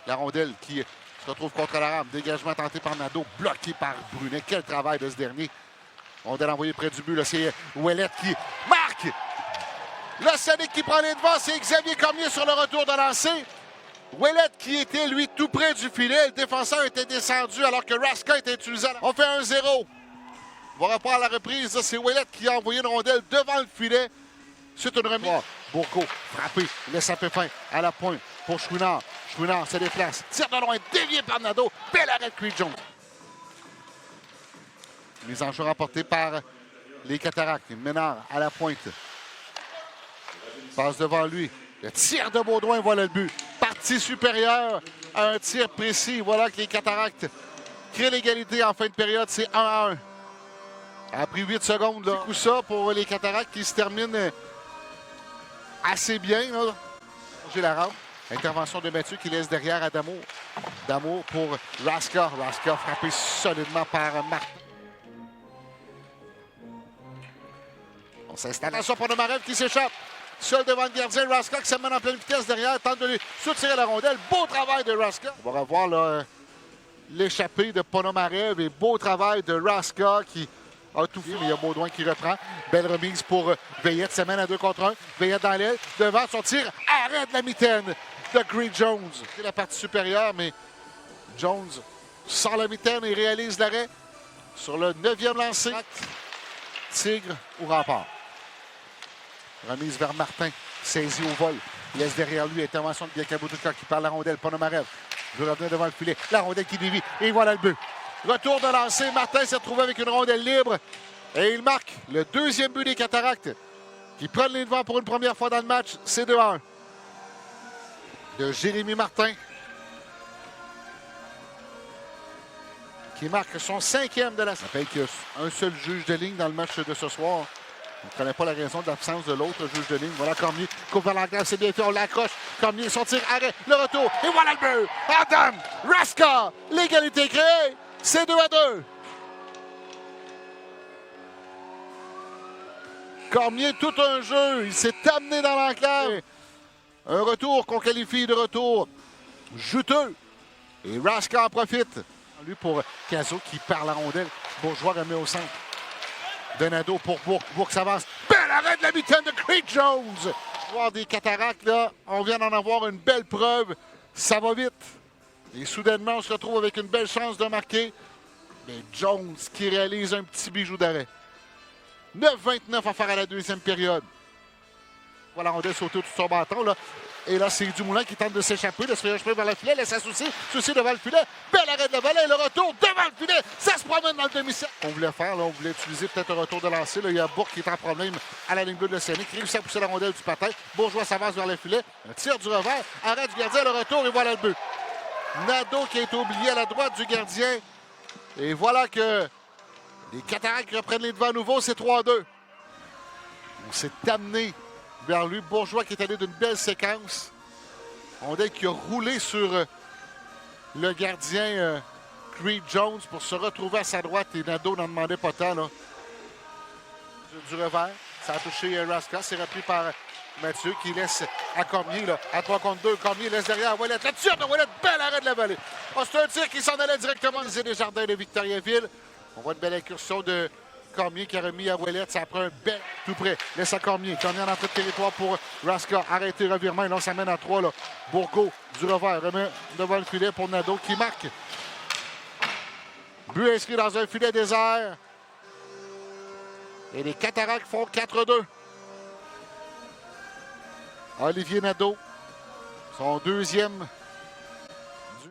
La rondelle qui se retrouve contre la rame. Dégagement tenté par Nadeau, bloqué par Brunet. Quel travail de ce dernier. Rondelle envoyée près du but. Là, c'est Ouellet qui marque. Le Sonic qui prend les devants. C'est Xavier Cormier sur le retour de lancer. Ouellet qui était, lui, tout près du filet. Le défenseur était descendu alors que Raska était utilisé. On fait 1-0. On va reprendre la reprise. C'est Ouellet qui a envoyé une rondelle devant le filet. C'est une remise. Bourgault, frappé, laisse à Pépin à la pointe pour Chouinard. Chouinard se déplace, tire de loin, dévié par Nadeau. Bel arrêt de Creed Jones. Mise en jeu remportée par les Cataractes. Ménard à la pointe. Passe devant lui. Le tir de Baudouin, voilà le but. Partie supérieure à un tir précis. Voilà que les Cataractes créent l'égalité en fin de période. C'est 1-1. A pris 8 secondes. Là. Coup ça pour les Cataractes qui se terminent assez bien. J'ai la rampe. Intervention de Mathieu qui laisse derrière à Damour. Damour pour Raska. Raska frappé solidement par Martin. On s'installe. Attention pour Ponomarev qui s'échappe. Seul devant le gardien, Raska qui s'amène en pleine vitesse derrière. Tente de lui soutirer la rondelle. Beau travail de Raska. On va revoir l'échappée de Ponomarev et beau travail de Raska qui a tout fait, mais il y a Baudouin qui reprend. Belle remise pour Veillette, s'amène à 2 contre 1. Veillette dans l'aile, devant son tir, arrêt de la mitaine de Creed Jones. C'est la partie supérieure, mais Jones sort la mitaine et réalise l'arrêt sur le 9e lancé. Tigre ou rempart. Remise vers Martin, saisi au vol. Laisse derrière lui, intervention de Biakabutuka qui parle la rondelle. Ponomarev veut revenir devant le filet. La rondelle qui dévie et voilà le but. Retour de lancer. Martin s'est retrouvé avec une rondelle libre. Et il marque le 2e but des Cataractes qui prennent les devants pour une première fois dans le match. C'est 2-1. De Jérémy Martin qui marque son 5e de la saison. Je rappelle qu'il y a un seul juge de ligne dans le match de ce soir. On ne connaît pas la raison de l'absence de l'autre juge de ligne. Voilà Cormier, coupe vers l'enclave, c'est bien fait, on l'accroche. Cormier, son tir, arrêt, le retour, et voilà le but! Adam Raska, l'égalité créée, c'est 2-2. Cormier, tout un jeu, il s'est amené dans l'enclave. Un retour qu'on qualifie de retour juteux. Et Raska en profite. Lui pour Cazot qui perd la rondelle. Bourgeois remet au centre. Donado pour Bourque. Bourque s'avance. Bel arrêt de la mitaine de Creed Jones. Voir des Cataractes, là, on vient d'en avoir une belle preuve. Ça va vite. Et soudainement, on se retrouve avec une belle chance de marquer. Mais Jones qui réalise un petit bijou d'arrêt. 9-29 à faire à la 2e période. Voilà, on rondelle sauter tout son bâton, là. Et là, c'est Dumoulin qui tente de s'échapper, de se faire échapper vers le filet, laisse associer, souci devant le filet. Bel arrêt de la volée, le retour devant le filet. Ça se promène dans le demi-cercle. On voulait faire, là, on voulait utiliser peut-être un retour de lancer. Là, il y a Bourque qui est en problème à la ligne bleue de l'Océanique, qui réussit à pousser la rondelle du patin. Bourgeois s'avance vers le filet, un tir du revers, arrêt du gardien, le retour, et voilà le but. Nadeau qui a été oublié à la droite du gardien. Et voilà que les Cataractes reprennent les devants à nouveau, c'est 3-2. On s'est amené vers lui. Bourgeois qui est allé d'une belle séquence. Rondelle qui a roulé sur le gardien Creed Jones pour se retrouver à sa droite. Et Nadeau n'en demandait pas tant. Là. Du revers. Ça a touché Raska. C'est repris par Mathieu qui laisse à Cormier. Là, à 3 contre 2. Cormier laisse derrière Ouellet. Le tir de Ouellet. Bel arrêt de la volée. Oh, c'est un tir qui s'en allait directement des jardins de Victoriaville. On voit une belle incursion de Cormier qui a remis à Ouellet. Ça prend un bel tout près. Laisse à Cormier. Cormier en entrée de territoire pour Raska. Arrêté, revirement. Et là, on s'amène à 3. Là. Bourgault du revers. Remet devant le filet pour Nadeau qui marque. But inscrit dans un filet désert. Et les Cataractes font 4-2. Olivier Nadeau. Son 2e